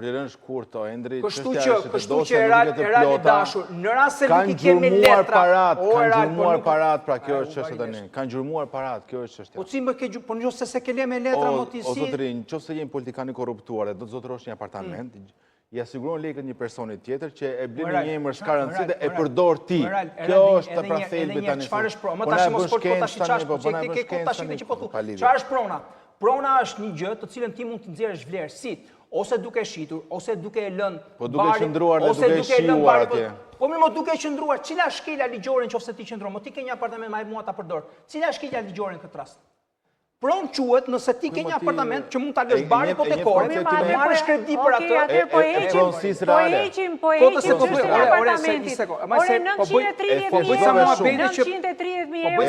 Prirën shkurt o Endri, kështu që Erali dashur, në rast se nuk i kemi letra, kanë gjurmuar parat, pra kjo është çështja tani. Kanë gjurmuar parat, kjo është çështja. Po si më ke po nëse se ke lëmë letra mo ti si. O zotërin, nëse jemi politikanë korruptuar, do të zotërosh një apartament, i asiguron lekët një personi tjetër që e blen një emër s'ka rëndësi dhe e përdor ti. Kjo është pra thelbi tani. Çfarë është prona? Më tash mos fol tash çfarë është prona? Prona është një gjë të cilën ti mund të nxjerrësh vlerë si ose duke shitur, ose duke e lënë po duke qëndruar dhe duke shijuar atje. Po më duke qëndruar, cila është shkelja ligjore nëse ti qëndron? Mo ti ke një apartament më mua ta përdor. Cila është shkelja ligjore në këtë rast? Pronë quhet nëse ti ke një apartament që mund ta lësh bari hipotekore, marrësh kredi për atë. Okej, po heqim apartamentit. Ore 930.000 euro,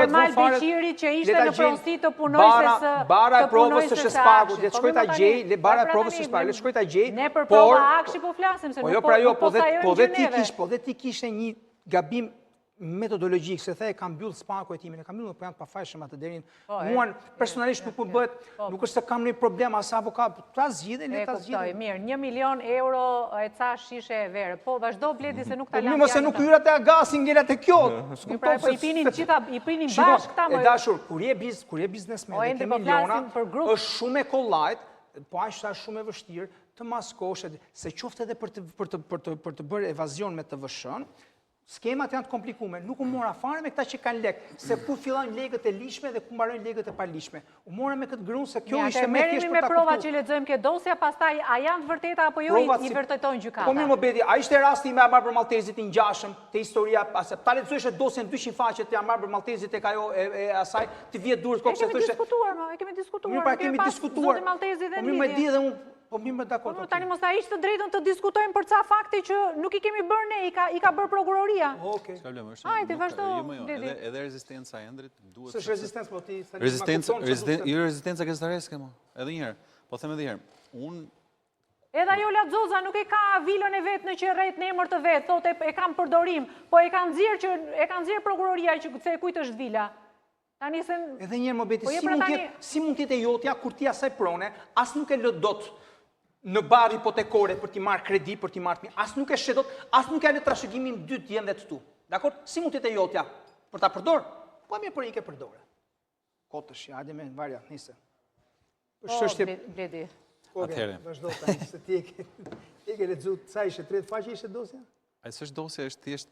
Ermal Beqiri që ishte në pronësi të punojse së spagut, le të shkoj ta gjej, bara e provës së spagut, le të shkoj ta gjej. Ne për prova akshi po flasim se nuk po dhe ti kishe një gabim metodologjik, se the e kam mbyll spaku e timin, e kam mbyll, po janë të pafajshëm atë deri. Muan personalisht nuk bëhet, nuk është se kam një problem as avokat, ta zgjidhe, le ta zgjidhe. Mirë, 1 milion euro e ca shishe e verë. Po vazhdo Bledi se nuk ta lëm. Po mos e nuk hyrat e agasin ngelat e kjo. Po i pinin gjitha, i pinin bashkë këta më. E dashur, kur je biznesmen, ke miliona, është shumë e kollajt, po aq është shumë e vështirë të maskosh, se qoftë edhe për të bërë evazion me TVSH-n. Skemat janë të komplikume, nuk u mora fare me këta që kanë lek, se ku fillojnë legët e lishme dhe ku mbarojnë legët e palishme. U mora me këtë grunë se kjo ishte me thjesht për ta kuptuar. Me prova që lexojmë ke dosja, pastaj a janë të vërteta apo jo i vërtetojnë gjykata? Po mirë më bedi, a ishte rasti me Amar për Maltezit i ngjashëm, te historia, pase ta lexosh dosjen 200 faqe te Amar për Maltezit tek ajo e asaj, ti vjet durrës kokë se thoshte. E kemi diskutuar, kemi diskutuar. Po mirë më di dhe unë po mirë më dakord. Tani mos ta hiq të drejtën të diskutojmë për ca fakte që nuk i kemi bërë ne, i ka bërë prokuroria. Okej. Hajde, vazhdo. Edhe rezistenca e Endrit duhet. S'është rezistencë, po ti rezistenca gazetareske mo. Edhe një herë. Po them edhe një herë. Unë edhe ajo Latzoza nuk e ka vilën e vet në qerret në emër të vet, thotë e kam përdorim, po e kanë nxjerr prokuroria që se kujt është vila. Tani se edhe një herë më beti, si mund të jetë jotja kur ti asaj prone, as nuk e lë dot në barë hipotekore për t'i marrë kredi, për t'i marrë as nuk e shedot, as nuk e lë trashëgimin 2 djemë dhe të tu. Dakor? Si mund t'jete jotja? Për t'a përdor? Po mirë për i ke përdore. Kotësh, hajde me varja, nise. Bledi. Atëherë. Vazhdo tani, se ti e ke lexuar, sa ishte 30 faqe ishte dosja? Ai s'është dosja, është thjesht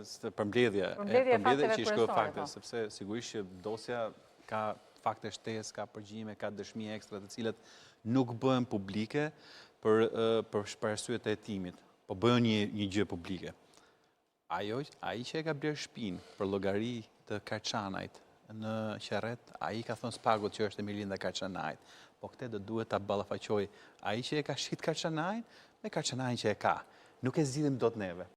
është përmbledhje. Përmbledhje që i shkruaj fakte, sepse sigurisht që dosja ka fakte shtesë, ka përgjime, ka dëshmi ekstra të cilat nuk bëhen publike për arsye të hetimit, po bëhen një gjë publike. Ai që e ka blerë shtëpinë për llogari të Karçanajt në Qerret, ai ka thënë spagut që është Emilinda Karçanajt, po këtë do duhet ta ballafaqoj ai që e ka shit Karçanajin me Karçanajin që e ka. Nuk e zgjidhim dot neve.